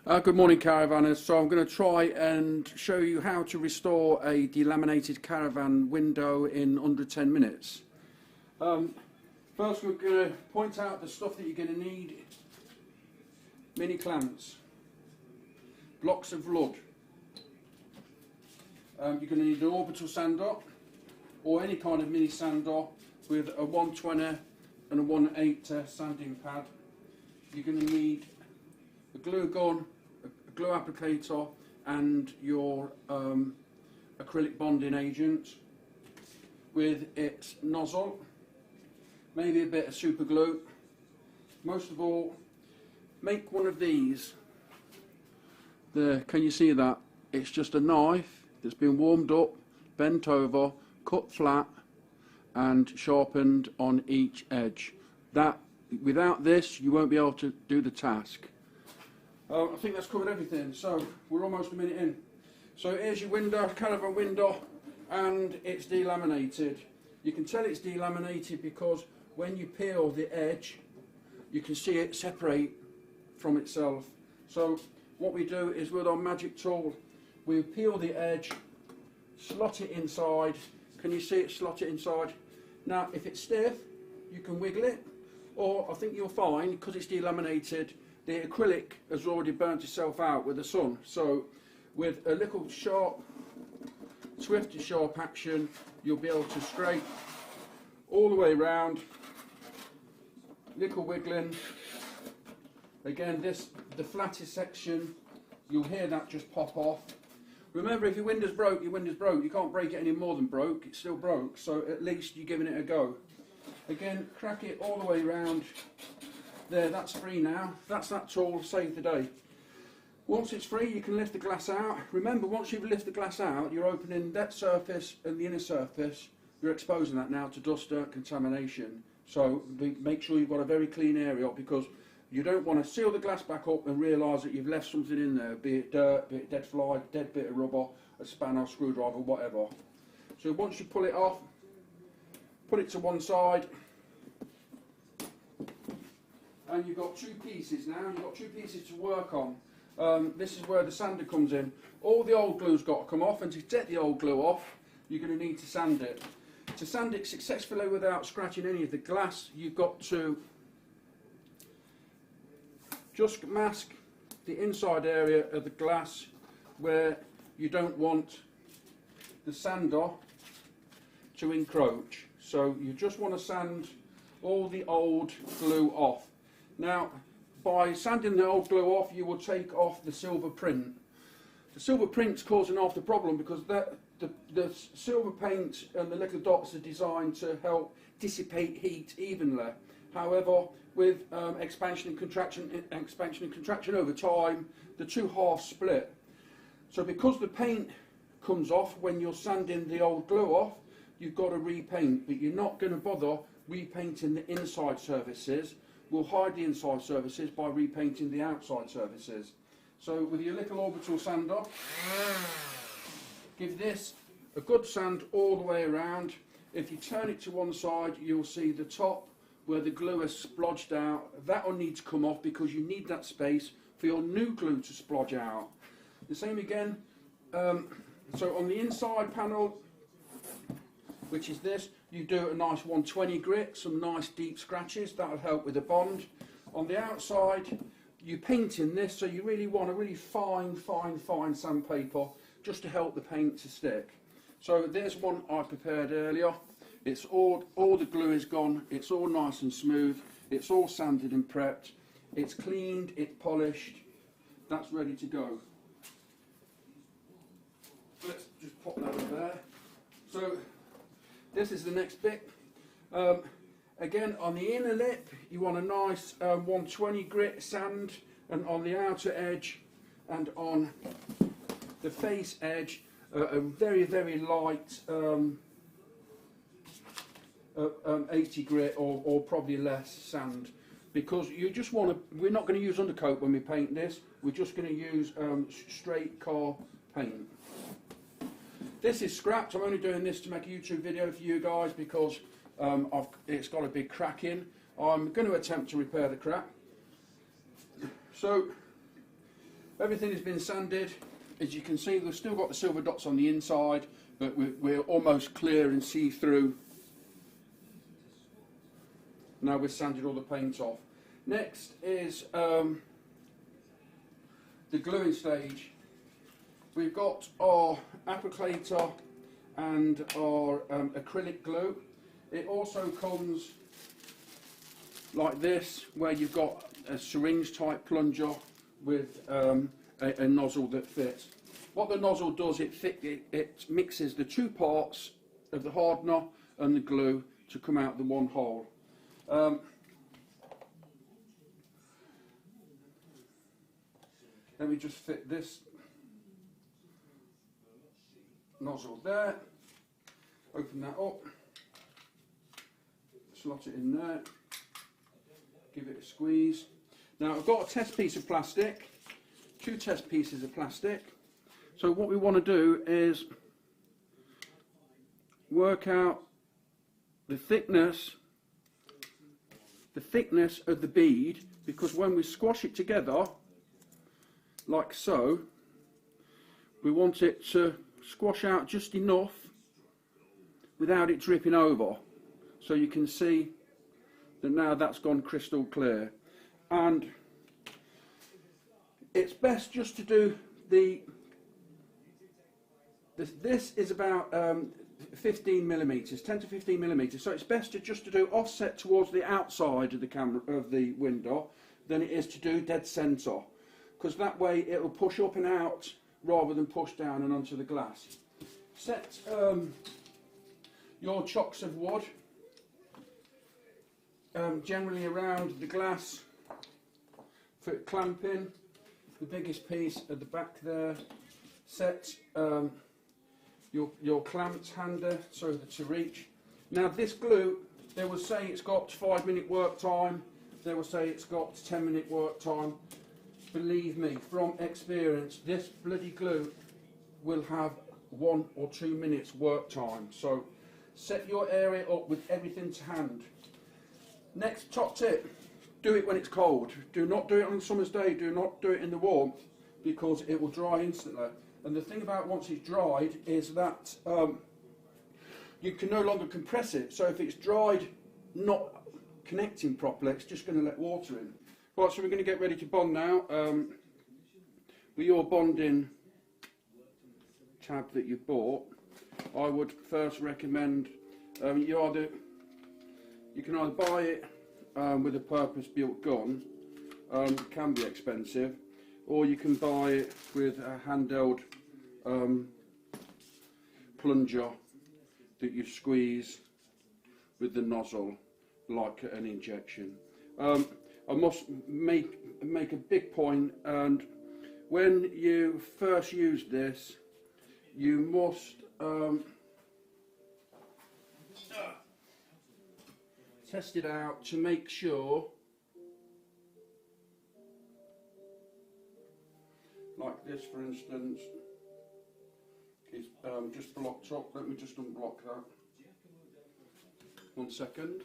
Good morning, Caravanners. So I'm going to try and show you how to restore a delaminated Caravan window in under 10 minutes. First we're going to point out the stuff that you're going to need. Mini clamps, blocks of lug. You're going to need an orbital sander or any kind of mini sander with a 120 and a 1/8 sanding pad. You're going to need a glue gun, a glue applicator and your acrylic bonding agent with its nozzle, maybe a bit of super glue. Most of all, make one of these. There, can you see that? It's just a knife that's been warmed up, bent over, cut flat and sharpened on each edge. Without this you won't be able to do the task. I think that's covered everything, so we're almost a minute in. So here's your window, Caravan window, and it's delaminated. You can tell it's delaminated because when you peel the edge you can see it separate from itself. So what we do is with our magic tool we peel the edge, slot it inside. Can you see it slot it inside? Now if it's stiff you can wiggle it, or I think you'll find because it's delaminated the acrylic has already burnt itself out with the sun. So with a little sharp, swift and sharp action you'll be able to scrape all the way around, little wiggling. Again, the flattest section, you'll hear that just pop off. Remember, if your window's broke, your window's broke. You can't break it any more than broke, it's still broke, so at least you're giving it a go. Again, crack it all the way around. There, that's free now. That's that tool, save the day. Once it's free, you can lift the glass out. Remember, once you've lifted the glass out, you're opening that surface and the inner surface. You're exposing that now to dust, dirt, contamination. So make sure you've got a very clean area, because you don't want to seal the glass back up and realise that you've left something in there, be it dirt, be it dead fly, dead bit of rubber, a spanner, screwdriver, whatever. So once you pull it off, put it to one side, and you've got two pieces now. You've got two pieces to work on. This is where the sander comes in. All the old glue's got to come off, and to get the old glue off you're going to need to sand it. To sand it successfully without scratching any of the glass, you've got to just mask the inside area of the glass where you don't want the sander to encroach. So you just want to sand all the old glue off. Now, by sanding the old glue off, you will take off the silver print. The silver print's causing half the problem, because the silver paint and the little dots are designed to help dissipate heat evenly. However, with expansion and contraction over time, the two halves split. So because the paint comes off when you're sanding the old glue off, you've got to repaint, but you're not going to bother repainting the inside surfaces. We'll hide the inside surfaces by repainting the outside surfaces. So with your little orbital sander, give this a good sand all the way around. If you turn it to one side, you'll see the top where the glue has splodged out. That will need to come off, because you need that space for your new glue to splodge out. The same again. So on the inside panel, which is this, you do a nice 120 grit, some nice deep scratches. That'll help with the bond. On the outside, you paint in this, so you really want a really fine sandpaper just to help the paint to stick. So there's one I prepared earlier. It's all the glue is gone. It's all nice and smooth. It's all sanded and prepped. It's cleaned. It's polished. That's ready to go. Let's just pop that over there. So this is the next bit. Again, on the inner lip, you want a nice 120 grit sand, and on the outer edge and on the face edge, a very light 80 grit or probably less sand, because you just want to. We're not going to use undercoat when we paint this. We're just going to use straight car paint. This is scrapped. I'm only doing this to make a YouTube video for you guys, because it's got a big crack in. I'm going to attempt to repair the crack. So Everything has been sanded. As you can see, we've still got the silver dots on the inside, but we're almost clear and see-through. Now we've sanded all the paint off. Next is the gluing stage. We've got our applicator and our acrylic glue. It also comes like this, where you've got a syringe type plunger with a nozzle that fits. What the nozzle does, it mixes the two parts of the hardener and the glue to come out the one hole. Let me just fit this nozzle there, open that up, slot it in there, give it a squeeze. Now I've got a test piece of plastic, 2 test pieces of plastic. So what we want to do is work out the thickness of the bead, because when we squash it together like so, we want it to squash out just enough without it dripping over. So you can see that now that's gone crystal clear. And it's best just to do this is about 15 millimeters, 10 to 15 millimeters. So it's best to do offset towards the outside of the camera of the window than it is to do dead center, because that way it will push up and out rather than push down and onto the glass. Set your chocks of wood generally around the glass for clamping. The biggest piece at the back there. Set your clamped hander so that to reach. Now this glue, they will say it's got 5-minute work time, they will say it's got 10-minute work time. Believe me, from experience, this bloody glue will have 1 or 2 minutes work time. So set your area up with everything to hand. Next top tip, do it when it's cold. Do not do it on a summer's day, do not do it in the warmth, because it will dry instantly. And the thing about once it's dried is that you can no longer compress it. So if it's dried, not connecting properly, it's just going to let water in. Right, so we're going to get ready to bond now. With your bonding tab that you bought, I would first recommend you can either buy it with a purpose-built gun, can be expensive, or you can buy it with a handheld plunger that you squeeze with the nozzle like an injection. I must make a big point, and when you first use this, you must test it out to make sure, like this for instance, it's just blocked up. Let me just unblock that. 1 second.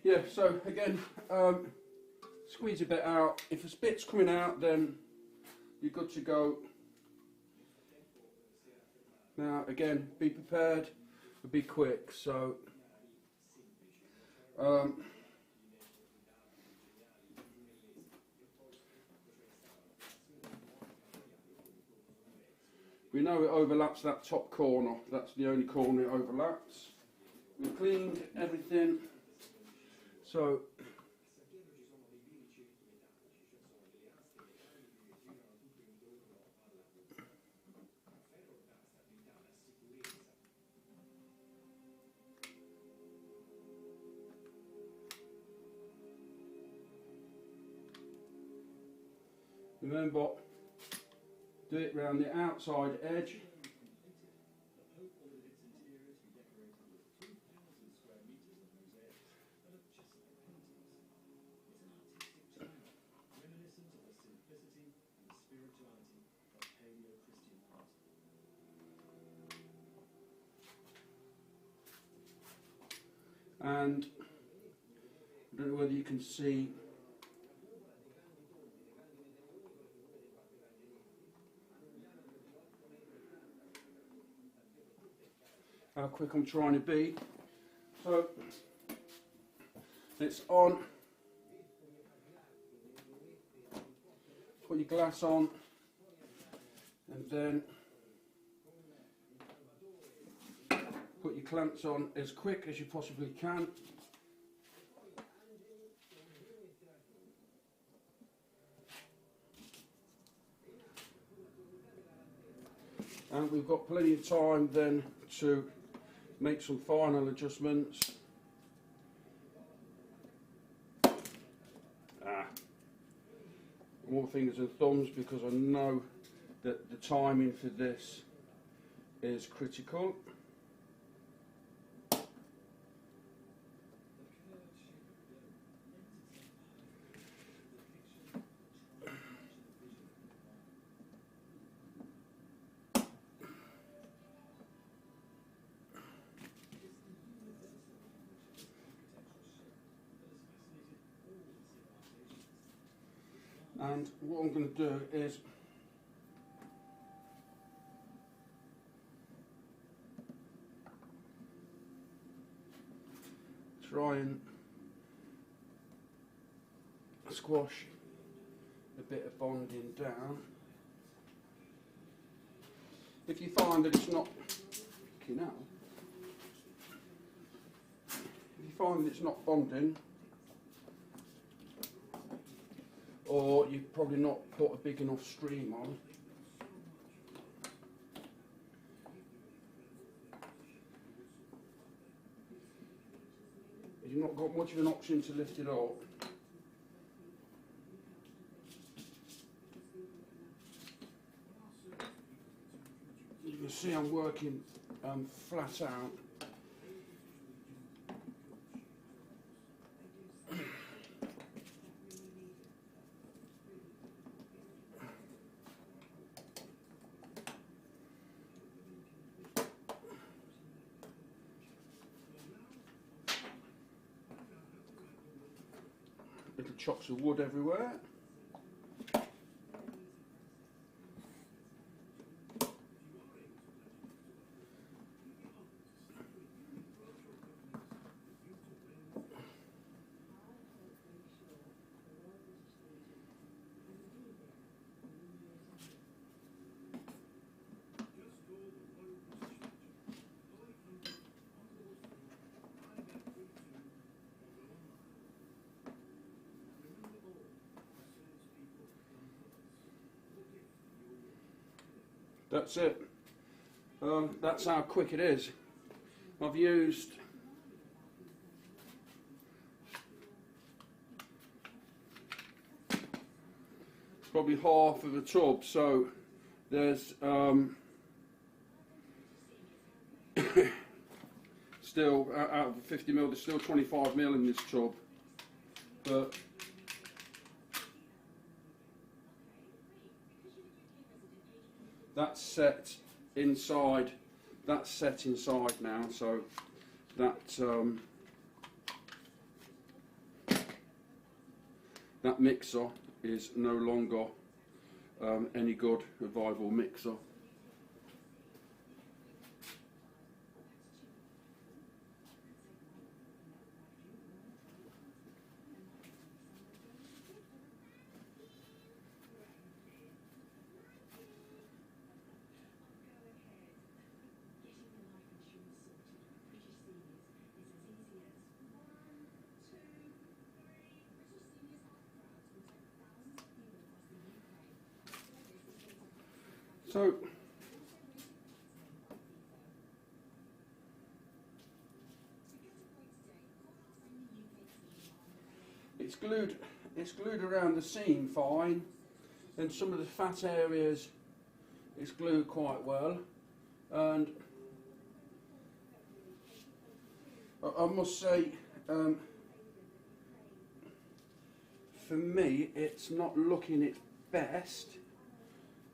Yeah, so again, squeeze a bit out. If a bit's coming out, then you're good to go. Now again, be prepared, but be quick. So we know it overlaps that top corner. That's the only corner it overlaps. We've cleaned everything. So remember, do it round the outside edge. and I don't know whether you can see how quick I'm trying to be. So it's on. Put your glass on, and then put your clamps on as quick as you possibly can. And we've got plenty of time then to make some final adjustments. More fingers and thumbs, because I know that the timing for this is critical. And what I'm going to do is try and squash a bit of bonding down. If you find that it's not, if you find that it's not bonding, or you've probably not put a big enough stream on, you've not got much of an option to lift it up. You can see I'm working flat out. Little chocks of wood everywhere. That's it. That's how quick it is. I've used probably half of a tub, so there's still, out of 50 ml, there's still 25 ml in this tub, but that's set inside. That's set inside now, so that that mixer is no longer any good, a viable mixer. So it's glued around the seam fine, and some of the fat areas it's glued quite well, and I must say, for me it's not looking its best,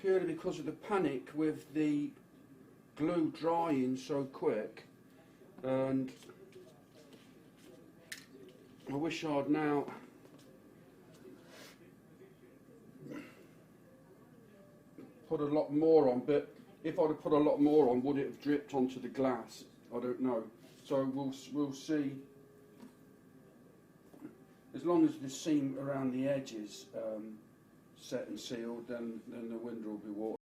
purely because of the panic with the glue drying so quick. And I wish I'd now put a lot more on, but if I'd have put a lot more on, would it have dripped onto the glass? I don't know. So we'll see. As long as the seam around the edge is set and sealed, then the window will be waterproof.